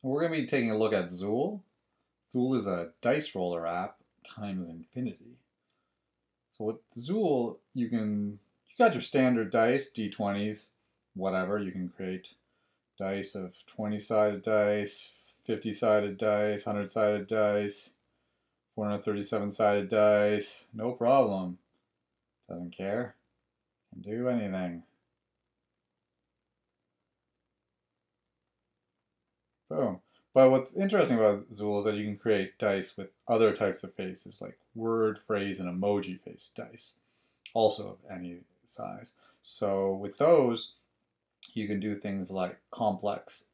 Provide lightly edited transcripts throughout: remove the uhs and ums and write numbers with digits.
We're going to be taking a look at Xül. Xül is a dice roller app times infinity. So with Xül, you got your standard dice, D20s, whatever. You can create dice of 20-sided dice, 50-sided dice, 100-sided dice, 437-sided dice. No problem. Doesn't care. Can do anything. Boom. But what's interesting about Xül is that you can create dice with other types of faces, like word, phrase, and emoji face dice, also of any size. So with those, you can do things like complex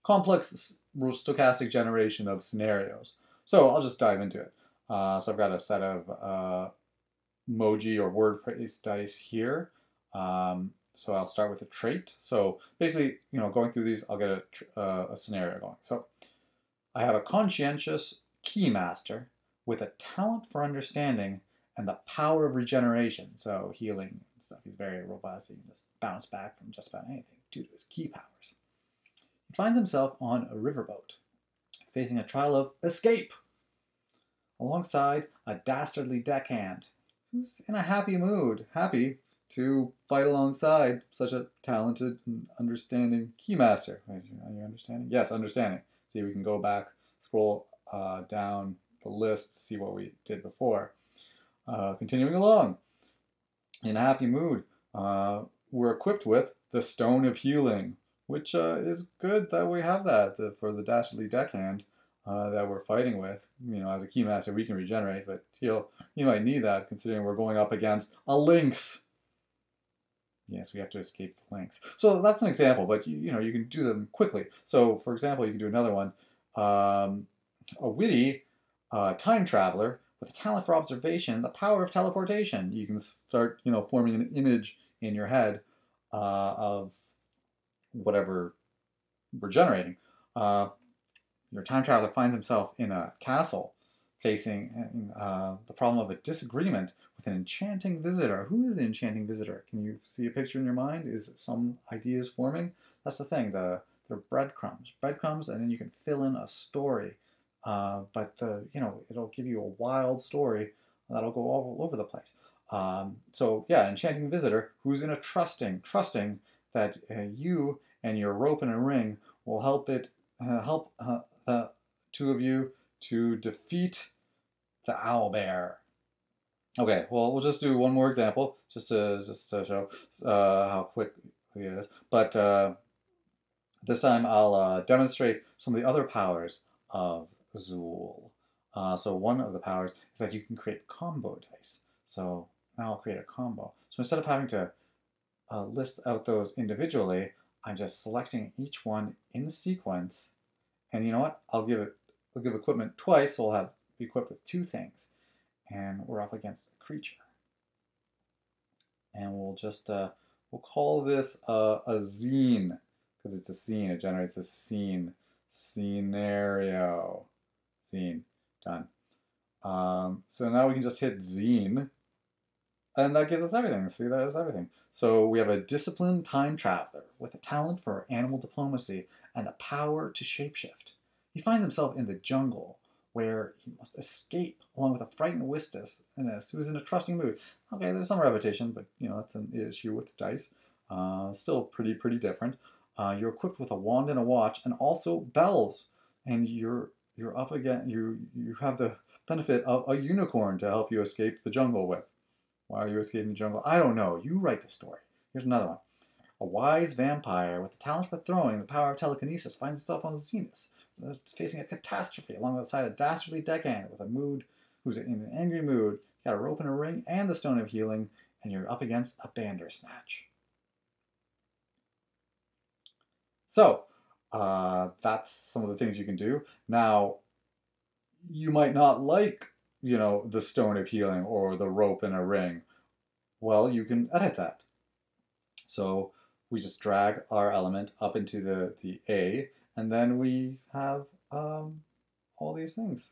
stochastic generation of scenarios. So I'll just dive into it. So I've got a set of emoji or word phrase dice here. So I'll start with a trait. So basically, going through these, I'll get a scenario going. So I have a conscientious keymaster with a talent for understanding and the power of regeneration. So healing and stuff. He's very robust. He can just bounce back from just about anything due to his key powers. He finds himself on a riverboat, facing a trial of escape, alongside a dastardly deckhand who's in a happy mood, happy to fight alongside such a talented and understanding keymaster. Are you understanding? Yes, understanding. See, we can go back, scroll down the list to see what we did before. Continuing along, in a happy mood, we're equipped with the Stone of Healing, which is good that we have that for the Dastardly Deckhand that we're fighting with. As a Keymaster, we can regenerate, but you might need that considering we're going up against a Lynx. Yes, we have to escape the Lynx. So that's an example, but you can do them quickly. So, for example, you can do another one. A witty time traveler with a talent for observation, the power of teleportation. You can start, forming an image in your head of whatever we're generating. Your time traveler finds himself in a castle facing the problem of a disagreement with an enchanting visitor. Who is the enchanting visitor? Can you see a picture in your mind? Is some ideas forming? That's the thing. They're breadcrumbs, and then you can fill in a story. But it'll give you a wild story that'll go all over the place. So yeah, enchanting visitor who's in a trusting that you and your rope and a ring will help the two of you to defeat the owlbear. Okay, well, we'll just do one more example just to show how quick it is. But this time I'll demonstrate some of the other powers of Xül. So one of the powers is that you can create combo dice. So now I'll create a combo. So instead of having to list out those individually, I'm just selecting each one in sequence. And you know what? I'll give equipment twice, so we'll be equipped with two things. And we're up against a creature. And we'll just we'll call this a zine because it's a scene. It generates a scene scenario. Zine done. So now we can just hit zine, and that gives us everything. See, that is everything. So we have a disciplined time traveler with a talent for animal diplomacy and a power to shapeshift. He finds himself in the jungle where he must escape along with a frightened Wistus who's in a trusting mood. Okay, there's some repetition, but that's an issue with dice. Still pretty different. You're equipped with a wand and a watch, and also bells. And you're up again. You have the benefit of a unicorn to help you escape the jungle with. Why are you escaping the jungle? I don't know. You write the story. Here's another one. A wise vampire with the talent for throwing the power of telekinesis finds himself on Zenus, facing a catastrophe alongside a dastardly deckhand who's in an angry mood. You got a rope and a ring and the Stone of Healing, and you're up against a Bandersnatch. So, that's some of the things you can do. Now, you might not like, the Stone of Healing or the rope and a ring. Well, you can edit that. So we just drag our element up into the A, and then we have all these things.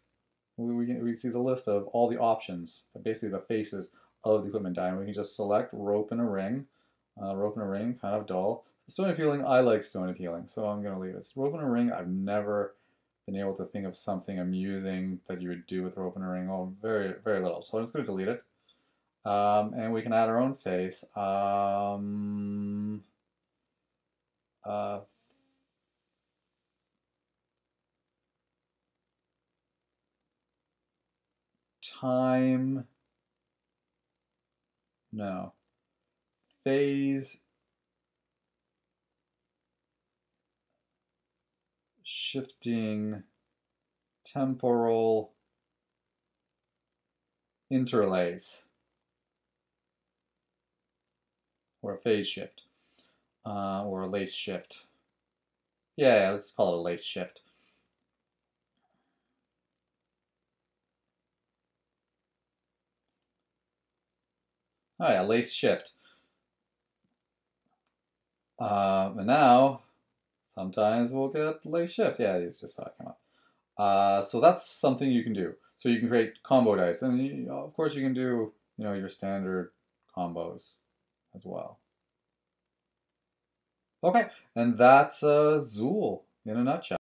We see the list of all the options, basically the faces of the equipment die. And we can just select rope and a ring. Rope and a ring, kind of dull. Stone appealing, I like stone appealing, so I'm going to leave it. Rope and a ring, I've never been able to think of something amusing that you would do with rope and a ring. Oh, very, very little. So I'm just going to delete it. And we can add our own face. Uh, time, no. Phase, shifting, temporal, interlace, or a phase shift, or a lace shift. Yeah, let's call it a lace shift. Oh yeah, lace shift. And now, sometimes we'll get lace shift. Yeah, you just saw it come up. So that's something you can do. So you can create combo dice, and of course you can do your standard combos as well. Okay, and that's Xül in a nutshell.